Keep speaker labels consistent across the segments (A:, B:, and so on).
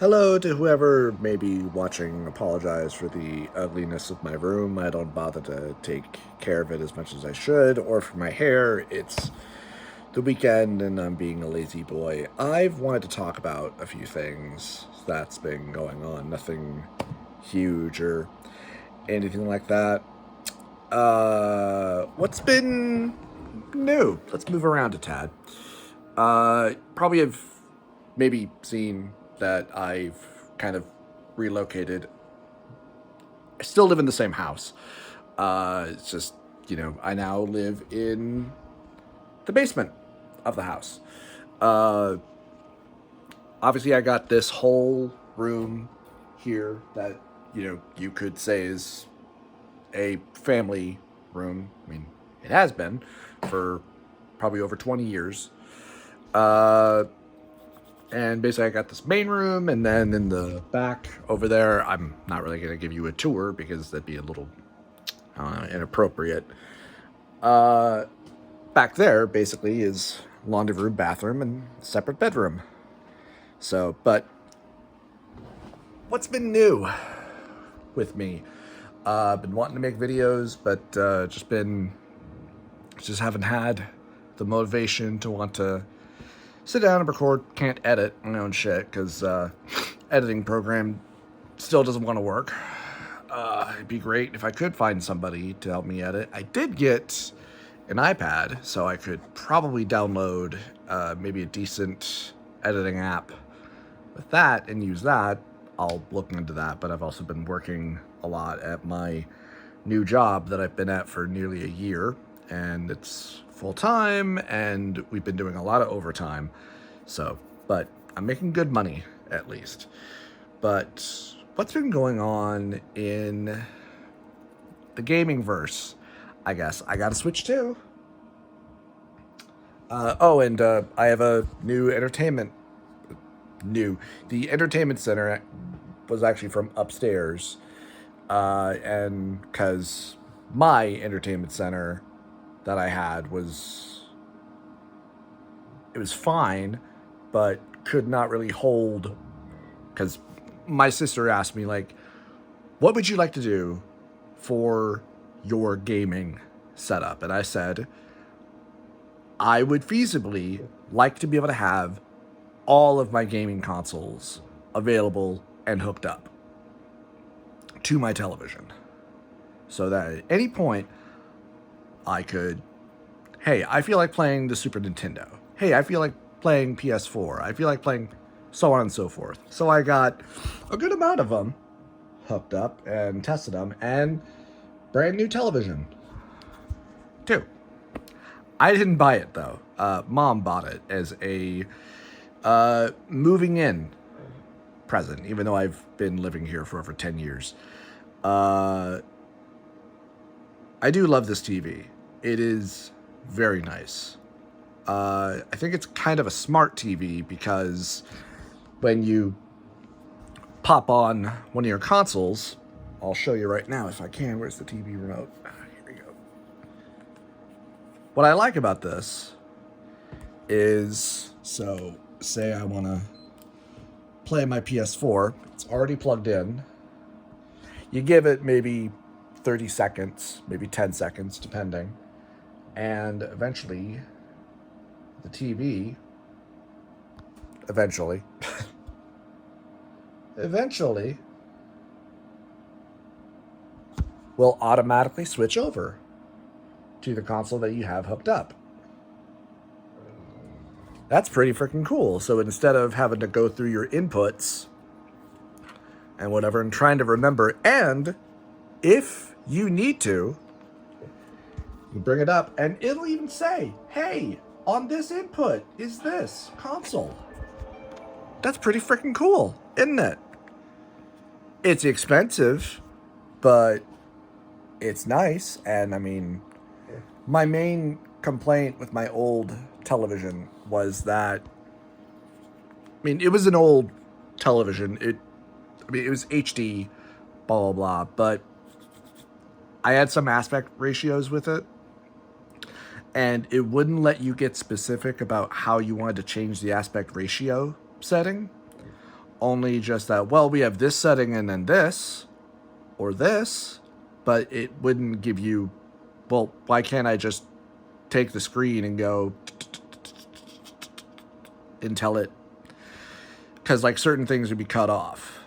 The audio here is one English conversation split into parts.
A: Hello to whoever may be watching. Apologize for the ugliness of my room. I don't bother to take care of it as much as I should. Or for my hair, it's the weekend and I'm being a lazy boy. I've wanted to talk about a few things that's been going on. Nothing huge or anything like that. What's been new? Let's move around a tad. Probably have maybe seen that I've kind of relocated. I still live in the same house. It's just, I now live in the basement of the house. Uh, Obviously, I got this whole room here that, you could say is a family room. I mean, it has been for probably over 20 years. Uh, And basically, I got this main room, and then in the back over there, I'm not really going to give you a tour because that'd be a little inappropriate. Uh, Back there, basically, is laundry room, bathroom, and separate bedroom. So, but what's been new with me? I've been wanting to make videos, but just haven't had the motivation to want to sit down and record. Can't edit my own shit because editing program still doesn't want to work. It'd be great if I could find somebody to help me edit. I did get an iPad, so I could probably download maybe a decent editing app with that and use that. I'll look into that, but I've also been working a lot at my new job that I've been at for nearly a year, and it's full time, and we've been doing a lot of overtime. So, but I'm making good money at least. But what's been going on in the gaming verse? I guess I got a Switch too. And I have a new entertainment. New. The entertainment center was actually from upstairs, and because my entertainment center that I had it was fine, but could not really hold. Because my sister asked me, like, what would you like to do for your gaming setup? And I said, I would feasibly like to be able to have all of my gaming consoles available and hooked up to my television. So that at any point, I could, hey, I feel like playing the Super Nintendo. Hey, I feel like playing PS4. I feel like playing so on and so forth. So I got a good amount of them hooked up and tested them, and brand new television too. I didn't buy it though. Mom bought it as a moving in present, even though I've been living here for over 10 years. I do love this TV. It is very nice. I think it's kind of a smart TV because when you pop on one of your consoles, I'll show you right now if I can. Where's the TV remote? Here we go. What I like about this is, so say I want to play my PS4, it's already plugged in. You give it maybe 30 seconds, maybe 10 seconds, depending. And eventually, the TV, eventually will automatically switch over to the console that you have hooked up. That's pretty freaking cool. So instead of having to go through your inputs and whatever and trying to remember, and if you need to, you bring it up and it'll even say, hey, on this input is this console. That's pretty freaking cool, isn't it? It's expensive, but it's nice. And I mean, my main complaint with my old television was that, I mean, it was an old television. It was HD, blah, blah, blah. But I had some aspect ratios with it, and it wouldn't let you get specific about how you wanted to change the aspect ratio setting. only just that, well, we have this setting and then this or this, but it wouldn't give you, well, why can't I just take the screen and go until it, because like certain things would be cut off.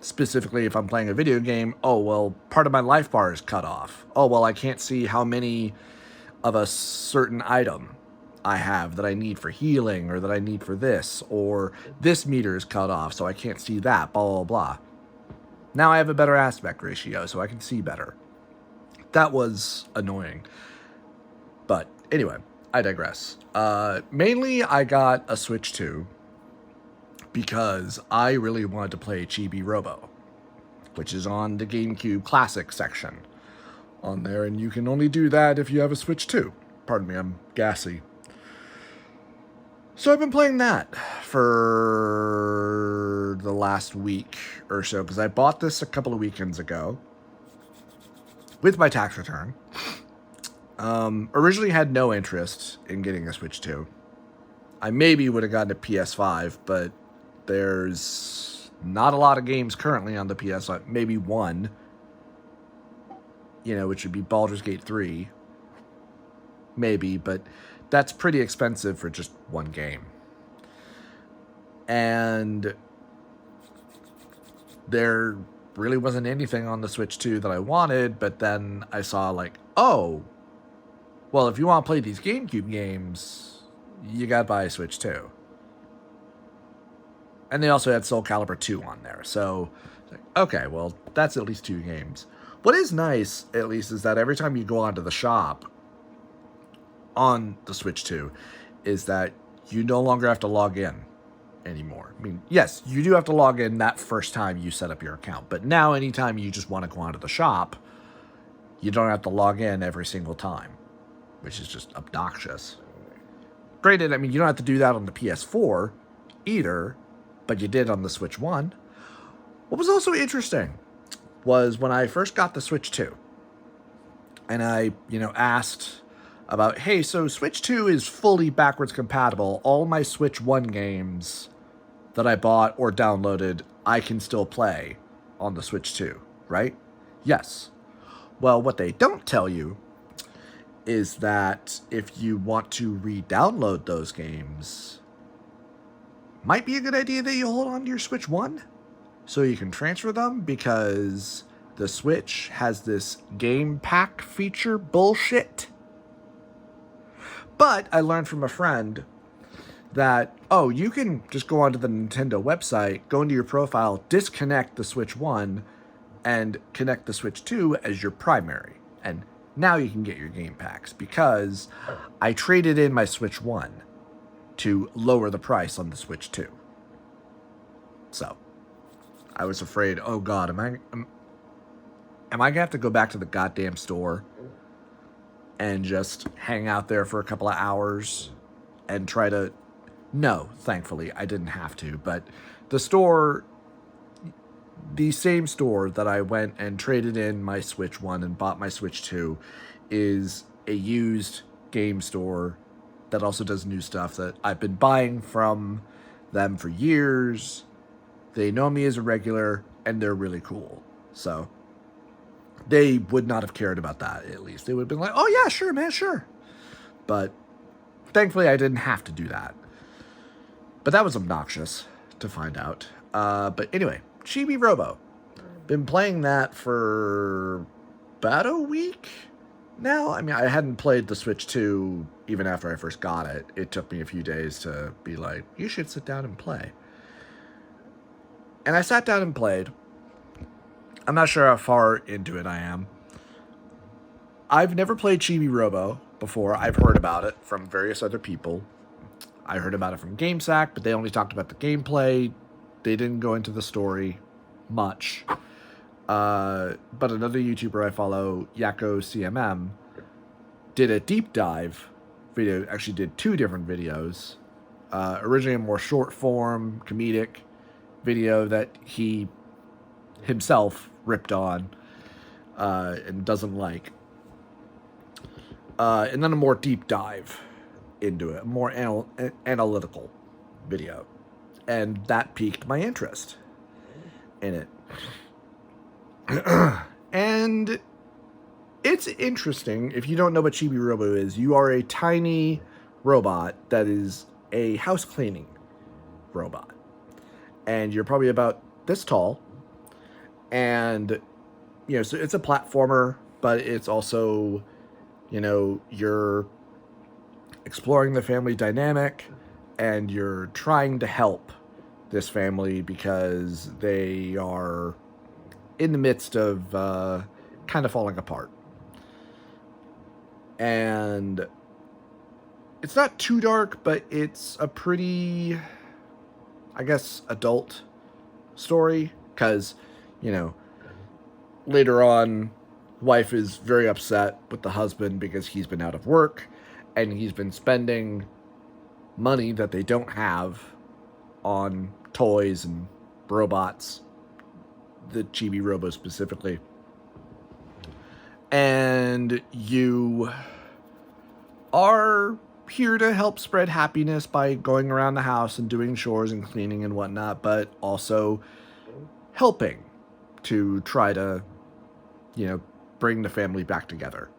A: Specifically, if I'm playing a video game, oh, well, part of my life bar is cut off. Oh, well, I can't see how many of a certain item I have that I need for healing or that I need for this, or this meter is cut off, so I can't see that, blah, blah, blah. Now I have a better aspect ratio, so I can see better. That was annoying. But anyway, I digress. Mainly, I got a Switch 2 because I really wanted to play Chibi Robo, which is on the GameCube Classic section on there, and you can only do that if you have a Switch 2. Pardon me, I'm gassy. So I've been playing that for the last week or so, because I bought this a couple of weekends ago with my tax return. Originally had no interest in getting a Switch 2. I maybe would have gotten a PS5, but there's not a lot of games currently on the PS5. Maybe one, which would be Baldur's Gate 3. Maybe, but that's pretty expensive for just one game. And there really wasn't anything on the Switch 2 that I wanted, but then I saw oh, well, if you want to play these GameCube games, you gotta buy a Switch 2. And they also had Soul Calibur 2 on there, so, okay, well, that's at least 2 games. What is nice, at least, is that every time you go onto the shop on the Switch 2, is that you no longer have to log in anymore. I mean, yes, you do have to log in that first time you set up your account, but now anytime you just want to go onto the shop, you don't have to log in every single time, which is just obnoxious. Granted, I mean, you don't have to do that on the PS4 either, but you did on the Switch 1. What was also interesting was when I first got the Switch 2, and I, asked about, hey, so Switch 2 is fully backwards compatible. All my Switch 1 games that I bought or downloaded, I can still play on the Switch 2, right? Yes. Well, what they don't tell you is that if you want to re-download those games, might be a good idea that you hold on to your Switch 1 so you can transfer them, because the Switch has this game pack feature bullshit. But I learned from a friend that, you can just go onto the Nintendo website, go into your profile, disconnect the Switch 1, and connect the Switch 2 as your primary. And now you can get your game packs, because I traded in my Switch 1 to lower the price on the Switch 2. So, I was afraid, oh God, am I going to have to go back to the goddamn store and just hang out there for a couple of hours and try to... No, thankfully, I didn't have to. But the same store that I went and traded in my Switch 1 and bought my Switch 2 is a used game store that also does new stuff that I've been buying from them for years. They know me as a regular, and they're really cool. So they would not have cared about that, at least. They would have been like, oh yeah, sure, man, sure. But thankfully, I didn't have to do that. But that was obnoxious to find out. But anyway, Chibi Robo. Been playing that for about a week now. I mean, I hadn't played the Switch 2 even after I first got it. It took me a few days to be like, you should sit down and play. And I sat down and played. I'm not sure how far into it I am. I've never played Chibi Robo before. I've heard about it from various other people. I heard about it from GameSack, but they only talked about the gameplay. They didn't go into the story much. But another YouTuber I follow, Yakko CMM, did a deep dive video. Actually did 2 different videos. Originally a more short form, comedic video that he himself ripped on and doesn't like. And then a more deep dive into it, a more analytical video. and that piqued my interest in it. And it's interesting. If you don't know what Chibi Robo is, you are a tiny robot that is a house cleaning robot. And you're probably about this tall. And, so it's a platformer, but it's also, you're exploring the family dynamic and you're trying to help this family because they are in the midst of kind of falling apart. And it's not too dark, but it's a pretty, I guess, adult story. Because, later on, wife is very upset with the husband because he's been out of work and he's been spending money that they don't have on toys and robots, the Chibi Robo specifically. And you are here to help spread happiness by going around the house and doing chores and cleaning and whatnot, but also helping to try to, bring the family back together.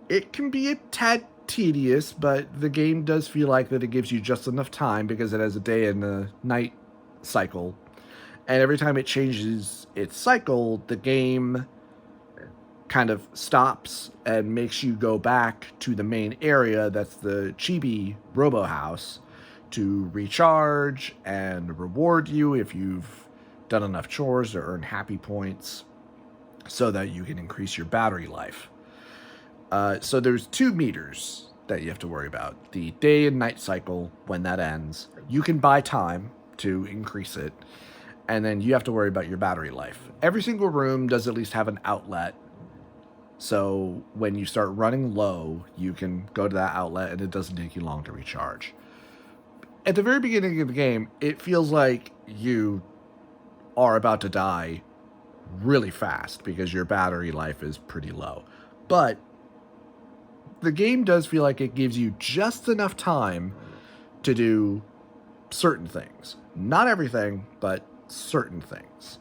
A: It can be a tad tedious, but the game does feel like that it gives you just enough time because it has a day and a night cycle. And every time it changes its cycle, the game kind of stops and makes you go back to the main area, that's the Chibi Robo House, to recharge and reward you if you've done enough chores to earn happy points so that you can increase your battery life. So there's 2 meters that you have to worry about. The day and night cycle, when that ends, you can buy time to increase it, and then you have to worry about your battery life. Every single room does at least have an outlet, so when you start running low, you can go to that outlet and it doesn't take you long to recharge. At the very beginning of the game, it feels like you are about to die really fast because your battery life is pretty low. But the game does feel like it gives you just enough time to do certain things. Not everything, but certain things.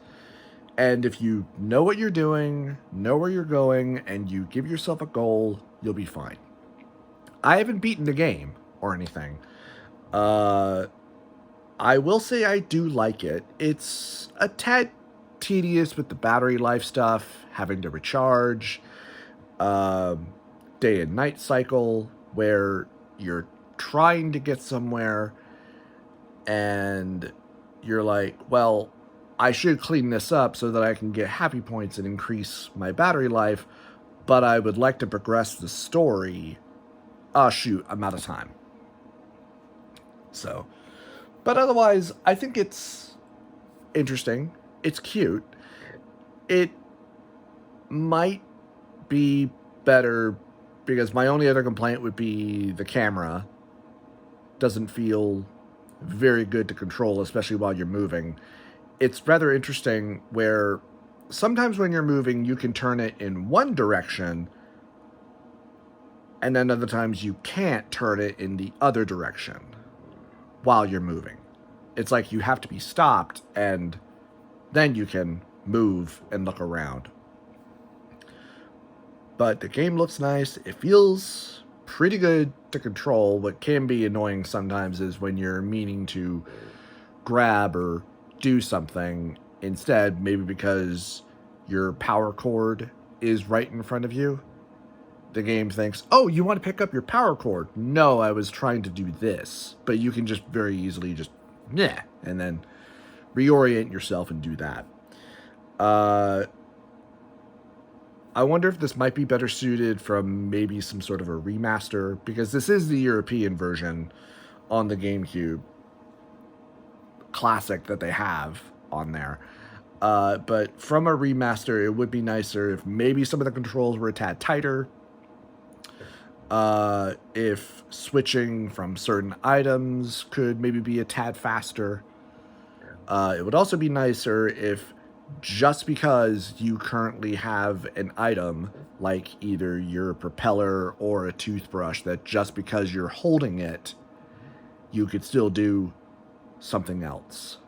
A: And if you know what you're doing, know where you're going, and you give yourself a goal, you'll be fine. I haven't beaten the game or anything. I will say I do like it. It's a tad tedious with the battery life stuff, having to recharge, day and night cycle, where you're trying to get somewhere and you're like, well, I should clean this up so that I can get happy points and increase my battery life, but I would like to progress the story. Oh, shoot, I'm out of time. So, but otherwise, I think it's interesting. It's cute. It might be better because my only other complaint would be the camera doesn't feel very good to control, especially while you're moving. It's rather interesting where sometimes when you're moving, you can turn it in one direction, and then other times you can't turn it in the other direction while you're moving. It's like you have to be stopped, and then you can move and look around. But the game looks nice. It feels pretty good to control. What can be annoying sometimes is when you're meaning to grab or do something instead, maybe because your power cord is right in front of you. The game thinks, oh, you want to pick up your power cord? No, I was trying to do this. But you can just very easily just, and then reorient yourself and do that. I wonder if this might be better suited from maybe some sort of a remaster, because this is the European version on the GameCube Classic that they have on there. But from a remaster, it would be nicer if maybe some of the controls were a tad tighter. If switching from certain items could maybe be a tad faster. It would also be nicer if just because you currently have an item, like either your propeller or a toothbrush, that just because you're holding it, you could still do something else.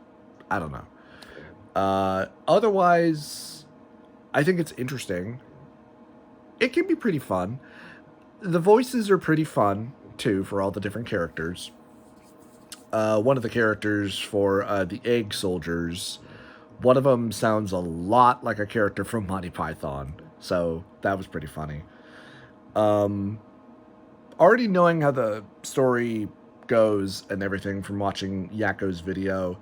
A: I don't know. Otherwise, I think it's interesting. It can be pretty fun. The voices are pretty fun too for all the different characters. One of the characters for the egg soldiers, one of them sounds a lot like a character from Monty Python, so that was pretty funny. Already knowing how the story goes and everything from watching Yakko's video,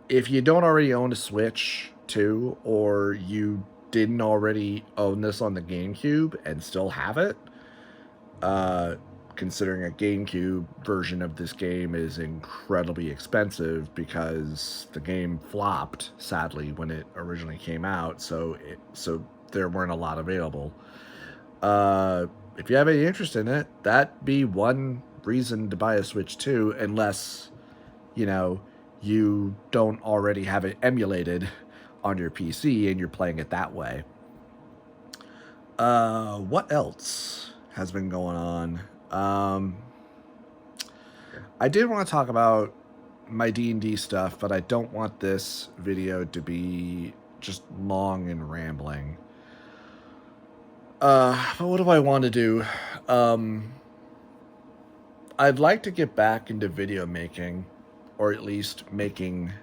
A: if you don't already own a Switch too, or you didn't already own this on the GameCube and still have it, considering a GameCube version of this game is incredibly expensive because the game flopped, sadly, when it originally came out, so there weren't a lot available. If you have any interest in it, that'd be one reason to buy a Switch too, unless, you don't already have it emulated on your PC and you're playing it that way. What else has been going on? I did want to talk about my D&D stuff, but I don't want this video to be just long and rambling. But what do I want to do? I'd like to get back into video making, or at least making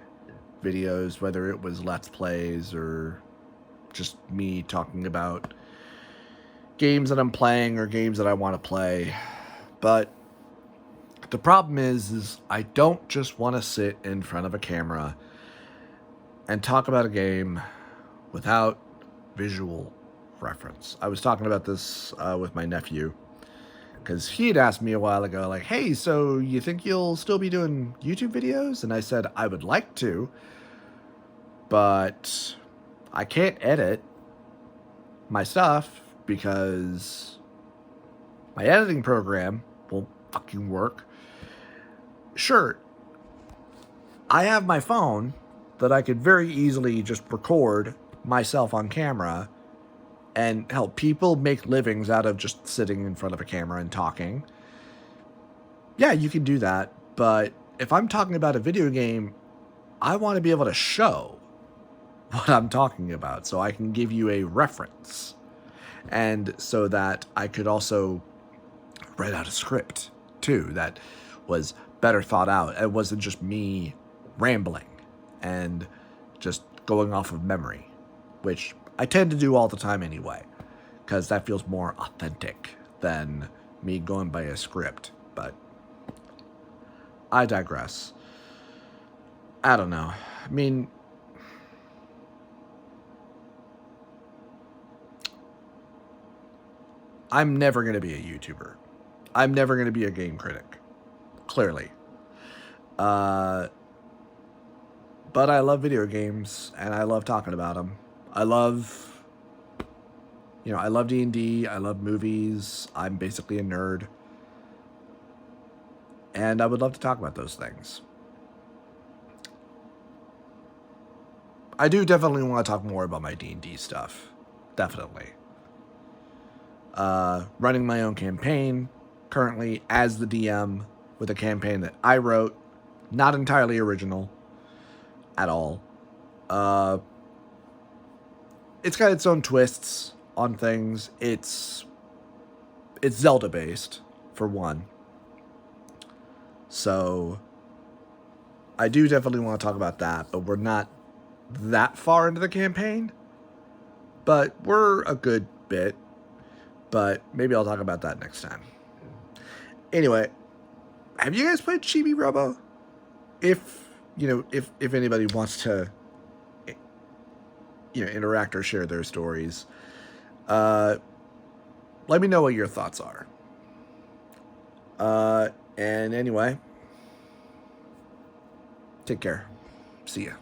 A: videos, whether it was Let's Plays or just me talking about games that I'm playing or games that I want to play. But the problem is I don't just want to sit in front of a camera and talk about a game without visual reference. I was talking about this with my nephew, because he had asked me a while ago, like, hey, so you think you'll still be doing YouTube videos? And I said, I would like to, but I can't edit my stuff because my editing program won't fucking work. Sure, I have my phone that I could very easily just record myself on camera and help people make livings out of just sitting in front of a camera and talking. Yeah, you can do that, but if I'm talking about a video game, I want to be able to show what I'm talking about so I can give you a reference, and so that I could also write out a script too that was better thought out. It wasn't just me rambling and just going off of memory, which I tend to do all the time anyway, because that feels more authentic than me going by a script. But I digress. I don't know. I mean, I'm never going to be a YouTuber. I'm never going to be a game critic, clearly. But I love video games, and I love talking about them. I love D&D. I love movies. I'm basically a nerd. And I would love to talk about those things. I do definitely want to talk more about my D&D stuff. Definitely. Running my own campaign, currently as the DM, with a campaign that I wrote. Not entirely original at all. It's got its own twists on things. It's Zelda based, for one. So I do definitely want to talk about that, but we're not that far into the campaign. But we're a good bit. But maybe I'll talk about that next time. Anyway, have you guys played Chibi Robo? If anybody wants to interact or share their stories, let me know what your thoughts are. And anyway, take care. See ya.